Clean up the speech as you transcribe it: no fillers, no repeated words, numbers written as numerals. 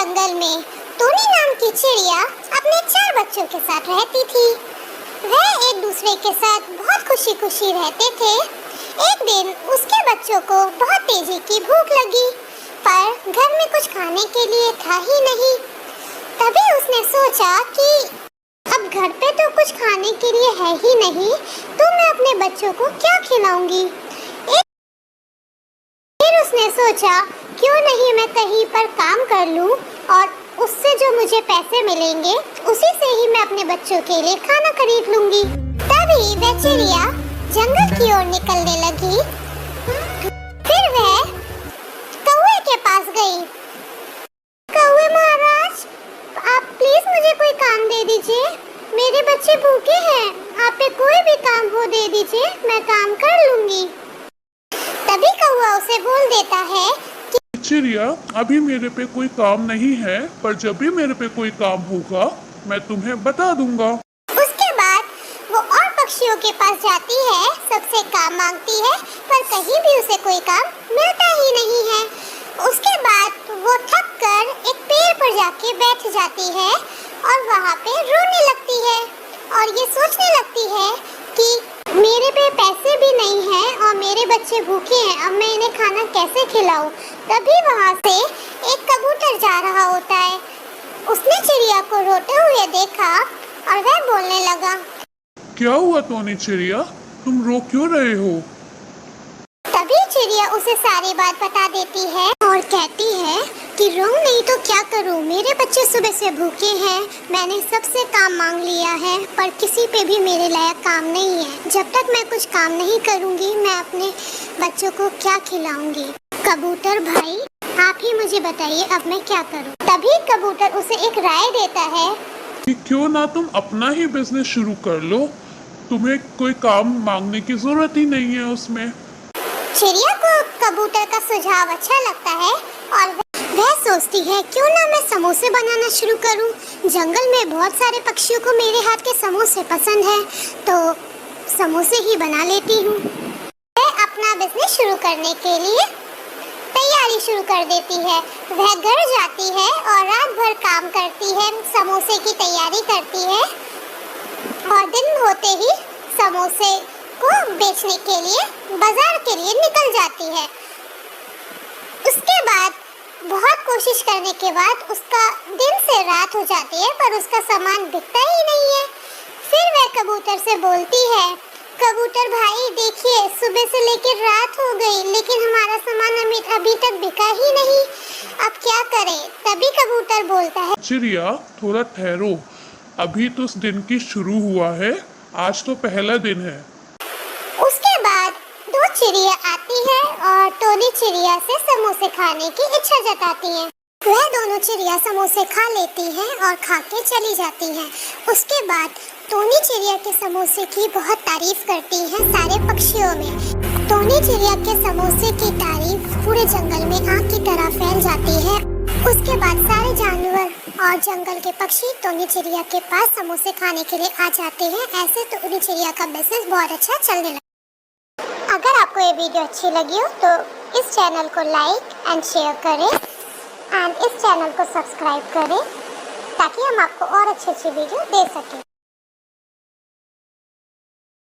जंगल में टोनी नाम की चिड़िया अपने 4 बच्चों के साथ रहती थी। वह एक दूसरे के साथ बहुत खुशी खुशी रहते थे। एक दिन उसके बच्चों को बहुत तेजी की भूख लगी, पर घर में कुछ खाने के लिए था ही नहीं। तभी उसने सोचा कि अब घर पे तो कुछ खाने के लिए है ही नहीं, तो मैं अपने बच्चों को क्या खिलाऊंगी। फिर उसने सोचा क्यों नहीं मैं कहीं पर काम कर लूं और उससे जो मुझे पैसे मिलेंगे उसी से ही मैं अपने बच्चों के लिए खाना खरीद लूंगी। तभी वह चिड़िया जंगल की ओर निकलने लगी। फिर वह कौवे के पास गई। कौवे महाराज, आप प्लीज मुझे कोई काम दे दीजिए, मेरे बच्चे भूखे हैं, आप पे कोई भी काम हो दे दीजिए, मैं काम कर लूंगी। तभी कौवा उसे बोल देता है कि चिड़िया, अभी मेरे पे कोई काम नहीं है, पर जब भी मेरे पे कोई काम होगा मैं तुम्हें बता दूंगा। उसके बाद वो और पक्षियों के पास जाती है, सबसे काम मांगती है, पर कहीं भी उसे कोई काम मिलता ही नहीं है। उसके बाद वो थक कर एक पेड़ पर जाके बैठ जाती है और वहाँ पे रोने लगती है और ये सोचने लगती है कि मेरे पे पैसे भी नहीं हैं और मेरे बच्चे भूखे हैं, अब मैं इन्हें खाना कैसे खिलाऊं। तभी वहाँ से एक कबूतर जा रहा होता है। उसने चिड़िया को रोते हुए देखा और वह बोलने लगा, क्या हुआ टोनी चिड़िया, तुम रो क्यों रहे हो? तभी चिड़िया उसे सारी बात बता देती है और कहती है कि रो नहीं तो क्या करूं, मेरे बच्चे सुबह से भूखे हैं, मैंने सबसे काम मांग लिया है, पर किसी पे भी मेरे लायक काम नहीं है। जब तक मैं कुछ काम नहीं करूंगी मैं अपने बच्चों को क्या खिलाऊंगी। कबूतर भाई, आप ही मुझे बताइए अब मैं क्या करूं। तभी कबूतर उसे एक राय देता है कि क्यों ना तुम अपना ही बिजनेस शुरू कर लो, तुम्हें कोई काम मांगने की जरूरत ही नहीं है उसमें। चिड़िया को कबूतर का सुझाव अच्छा लगता है और वह सोचती है क्यों ना मैं समोसे बनाना शुरू करूं। जंगल में बहुत सारे पक्षियों को मेरे हाथ के समोसे पसंद है, तो समोसे ही बना लेती हूँ। वह अपना बिजनेस शुरू करने के लिए तैयारी शुरू कर देती है। वह घर जाती है और रात भर काम करती है, समोसे की तैयारी करती है और दिन होते ही समोसे को बेचने के लिए बाजार के लिए निकल जाती है। उसके बाद बहुत कोशिश करने के बाद उसका दिन से रात हो जाती है, पर उसका सामान बिकता ही नहीं है। फिर वह कबूतर से बोलती है, कबूतर भाई देखिए, सुबह से लेकर रात हो गई लेकिन हमारा सामान अभी तक बिका ही नहीं, अब क्या करें। तभी कबूतर बोलता है, चिड़िया थोड़ा ठहरो, अभी तो उस दिन की शुरू हुआ है, आज तो पहला दिन है। उसके बाद 2 चिड़िया आती है और टोनी चिड़िया से समोसे खाने की इच्छा जताती हैं। वह दोनों चिड़िया समोसे खा लेती हैं और खा के चली जाती हैं। उसके बाद टोनी चिड़िया के समोसे की बहुत तारीफ करती हैं सारे पक्षियों में। टोनी चिड़िया के समोसे की तारीफ पूरे जंगल में आग की तरह फैल जाती है। उसके बाद सारे जानवर और जंगल के पक्षी टोनी चिड़िया के पास समोसे खाने के लिए आ जाते हैं। ऐसे टोनी चिड़िया का बिजनेस बहुत अच्छा चलने लगा। अगर आपको ये वीडियो अच्छी लगी हो तो इस चैनल को लाइक एंड शेयर करें एंड इस चैनल को सब्सक्राइब करें ताकि हम आपको और अच्छी वीडियो दे सकें।